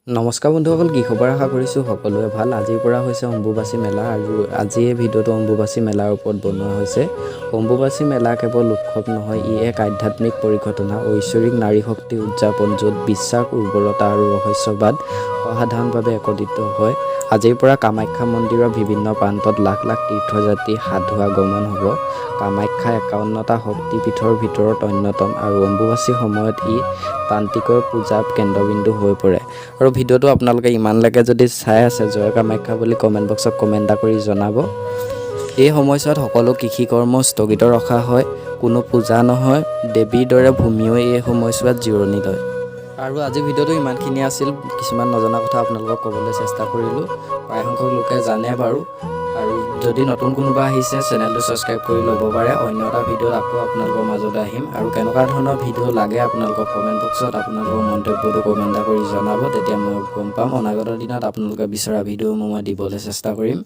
নমস্কাৰ বন্ধুসকল, কি খবৰ? আশা কৰিছোঁ সকলোৱে ভাল। আজিৰ পৰা হৈছে অম্বুবাচী মেলা আৰু আজি এই ভিডিঅ'টো অম্বুবাচী মেলাৰ ওপৰত বনোৱা হৈছে। অম্বুবাচী মেলা কেৱল উৎসৱ নহয়, ই এক আধ্যাত্মিক পৰিঘটনা, ঐশ্বৰিক নাৰী শক্তি উদযাপন, য'ত বিশ্বাস, উৰ্বৰতা আৰু ৰহস্যবাদ অসাধাৰণভাৱে একত্ৰিত হয়। আজিৰ পৰা কামাখ্যা মন্দিৰৰ বিভিন্ন প্ৰান্তত লাখ লাখ তীৰ্থযাত্ৰী সাধু আগমন হ'ব। কামাখ্যা ৫১টা শক্তিপীঠৰ ভিতৰত অন্যতম আৰু অম্বুবাচীৰ সময়ত ই প্ৰান্তিকৰ পূজাৰ কেন্দ্ৰবিন্দু হৈ পৰে। আৰু ভিডিঅ'টো আপোনালোকে ইমানলৈকে যদি চাই আছে, জয় কামাখ্যা বুলি কমেণ্ট বক্সত কমেণ্ট এটা কৰি জনাব। এই সময়ছোৱাত সকলো কৃষিকৰ্ম স্থগিত ৰখা হয়, কোনো পূজা নহয়। দেৱীৰ দৰে ভূমিও এই সময়ছোৱাত জিৰণি লয়। আৰু আজি ভিডিঅ'টো ইমানখিনি আছিল। কিছুমান নজনা কথা আপোনালোকক ক'বলৈ চেষ্টা কৰিলোঁ। প্ৰায়সংখ্যক লোকে জানে বাৰু। আৰু যদি নতুন কোনোবা আহিছে, চেনেলটো ছাবস্ক্ৰাইব কৰি ল'ব পাৰে। অন্য এটা ভিডিঅ'ত আকৌ আপোনালোকৰ মাজলৈ আহিম। আৰু কেনেকুৱা ধৰণৰ ভিডিঅ' লাগে আপোনালোকক কমেণ্ট বক্সত আপোনালোকৰ মন্তব্যটো কমেণ্ট এটা কৰি জনাব। তেতিয়া মই গম পাম। অনাগত দিনত আপোনালোকে বিচৰা ভিডিঅ'সমূহ মই দিবলৈ চেষ্টা কৰিম।